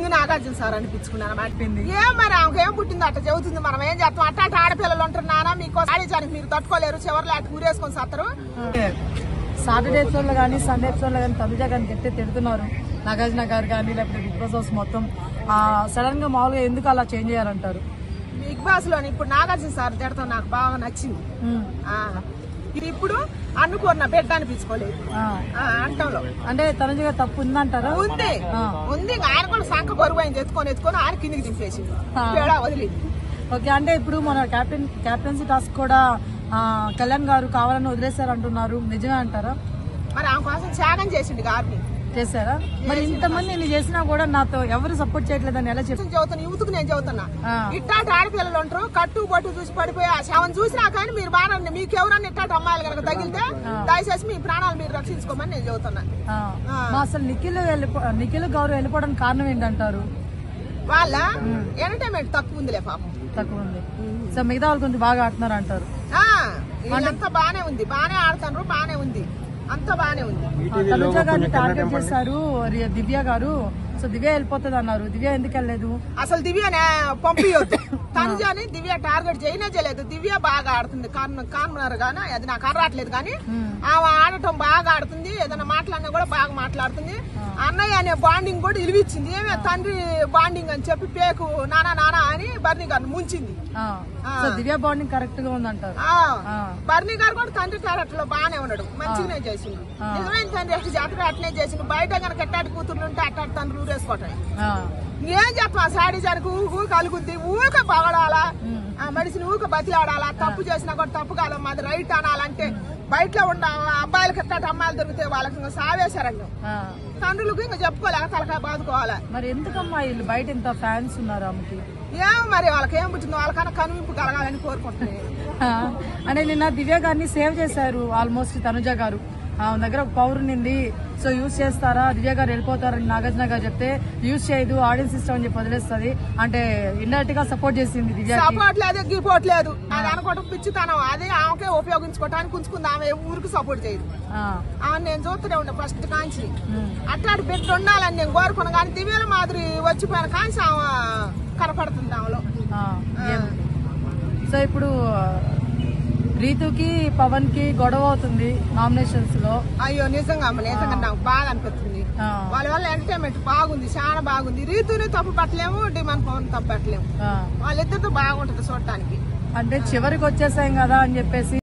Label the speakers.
Speaker 1: ఇంక నాగార్జున సార్ అనిపించుకున్నాను ఏం మరి ఆమెకేం పుట్టింది అట్లా చెబుతుంది. మనం ఏం చేస్తాం? అట్ట ఆడపిల్లలు ఉంటారు నానా, మీకు ఆడించడానికి మీరు తట్టుకోలేరు, చివరిలో అటు ఊరేసుకొని సత్తారు.
Speaker 2: సాటర్డే ఎపిసోడ్ లో కానీ సండే ఎపిసోడ్ లో కానీ తనుజ గారిని చెప్తే తిడుతున్నారు నాగార్జున గారు కానీ, లేకపోతే బిగ్ బాస్ హౌస్ మొత్తం. సడన్ గా మామూలుగా ఎందుకు అలా చేంజ్ చేయాలంటారు?
Speaker 1: బిగ్ బాస్ లోని ఇప్పుడు నాగార్జున సార్ తిడతాం నాకు బాగా నచ్చింది. ఇప్పుడు అన్నుకోరిన బిడ్డ అనిపించుకోలేదు అంటంలో.
Speaker 2: అంటే తనుజ గారు తప్పు ఉందంటారా?
Speaker 1: ఉంది. ఆయన కూడా సంఖ బరువు ఆయన ఎత్తుకొని ఆయన కిందికి దింపేసి వదిలేదు.
Speaker 2: ఓకే, అంటే ఇప్పుడు మన క్యాప్టెన్సీ టాస్క్ కూడా కళ్యాణ్ గారు కావాలని వదిలేశారు అంటున్నారు, నిజమే అంటారా?
Speaker 1: మరి ఆమె కోసం త్యాగం చేసిండు గారిని
Speaker 2: చేశారా? మరి ఇంతమంది నేను చేసినా కూడా నాతో ఎవరు సపోర్ట్ చేయట్లేదని ఎలా
Speaker 1: చెబుతున్నా? యూత్కు నేను చెబుతున్నా, ఇట్టాంటి ఆడపిల్లలు ఉంటారు కట్టు బొట్టు చూసి పడిపోయి ఆమెను చూసినా కానీ మీరు బాగా మీకు ఎవరన్నా ఇట్టాంటి అమ్మాయిలు కనుక తగిలితే దయచేసి మీ ప్రాణాలు మీరు రక్షించుకోమని నేను చెబుతున్నా.
Speaker 2: అసలు నిఖిల్ గౌరవ్ వెళ్ళిపోవడానికి కారణం ఏంటంటారు?
Speaker 1: వాళ్ళ ఎంటర్టైన్మెంట్ తక్కువ ఉందిలే, పాపం
Speaker 2: తక్కువ ఉంది. సో మిగతా వాళ్ళు కొంచెం బాగా ఆడుతున్నారు అంటారు.
Speaker 1: అంతా బానే ఉంది, బానే ఆడుతున్నారు, బానే ఉంది, అంతా బానే ఉంది.
Speaker 2: తనుజ గారిని టార్గెట్ చేశారు దివ్య గారు. సో దివ్య వెళ్ళిపోతుంది అన్నారు, దివ్య ఎందుకు వెళ్ళలేదు?
Speaker 1: అసలు దివ్యనే పంపించొద్దు. తనుజని దివ్య టార్గెట్ చేయలేదు. దివ్య బాగా ఆడుతుంది, కానున్నారు కానీ అది నాకు అర్రాట్లేదు కానీ ఆమె ఆడటం బాగా ఆడుతుంది. ఏదైనా మాట్లాడినా కూడా బాగా మాట్లాడుతుంది. అన్నయ్య అనే బాండింగ్ కూడా ఇలివిచ్చింది. ఏమే తండ్రి బాండింగ్ అని చెప్పి పేకు నానా నానా అని బర్నీ గారిని ముంచింది.
Speaker 2: దివ్య బాండింగ్ కరెక్ట్ గా ఉందంటారు.
Speaker 1: బర్నీ గారు కూడా తండ్రి క్యారెక్టర్ లో బాగానే ఉన్నాడు, మంచిగానే చేసిండు. నిజమైన తండ్రి ఎట్లా జాతర అట్లనే చేసిండు. బయట కనుక ఎట్టాటి కూతుర్లు ఉంటే అట్టాటి తండ్రి ఊరేసుకోవటం. ఏం చెప్పా సాడిజానికి ఊక కలుగుద్ది, ఊక పగడాలా, మనిషిని ఊక బతిలాడాలా. తప్పు చేసినా కూడా తప్పు కాలం మాది రైట్ అనాలంటే బయట ఉన్న అబ్బాయిలకి ఎట్టాటి అమ్మాయిలు దొరికితే వాళ్ళకి ఇంకా సావేశారండి. తండ్రులకు ఇంకా చెప్పుకోలేక తలకాయ బాదుకోవాలి.
Speaker 2: మరి ఎందుకమ్మా వీళ్ళు బయట ఇంత ఫ్యాన్స్ ఉన్నారు ఆమెకి?
Speaker 1: ఏం మరి వాళ్ళకి ఏం పుట్టింది, వాళ్ళకన్నా కనువింపు కలగాలని కోరుకుంటున్నాయి.
Speaker 2: అంటే నిన్న దివ్య గారిని సేవ్ చేశారు ఆల్మోస్ట్ తనుజ గారు. దగ్గర ఒక పౌరునింది, సో యూజ్ చేస్తారా, దివ్య గారు వెళ్ళిపోతారని నాగార్జున గారు చెప్తే యూజ్ చేయదు, ఆడియన్స్ సిస్టమ్ అని చెప్పి వదిలేస్తుంది అంటే ఇండైరెక్ట్ గా సపోర్ట్ చేసింది దివ్య.
Speaker 1: సపోర్ట్ లేదు, గిపోట్లేదు, అది అనుకోవటం పిచ్చితనం. అది ఆమెకే ఉపయోగించుకోవటానికి ఉంచుకుంది. ఆమె ఊరికి సపోర్ట్ చేయదు. ఆమె నేను చూస్తూనే ఉండే ఫస్ట్ కాంచి అట్లాంటి బిడ్డ ఉండాలని నేను కోరుకున్నాను. కానీ దివ్యల మాదిరి వచ్చిపోయిన కాంచి ఆమె కనపడుతుంది ఆమెలో.
Speaker 2: సో ఇప్పుడు రీతుకి పవన్ కి గొడవ అవుతుంది నామినేషన్స్ లో.
Speaker 1: అయ్యో నిజంగా నాకు బాగా అనిపిస్తుంది. వాళ్ళ వల్ల ఎంటర్టైన్మెంట్ బాగుంది, చాలా బాగుంది. రీతుని తప్పు పట్టలేము, డిమాండ్ పవన్ తప్పు పట్టలేము. వాళ్ళిద్దరితో బాగుంటది చూడటానికి.
Speaker 2: అంటే చివరికి వచ్చేసాం కదా అని చెప్పేసి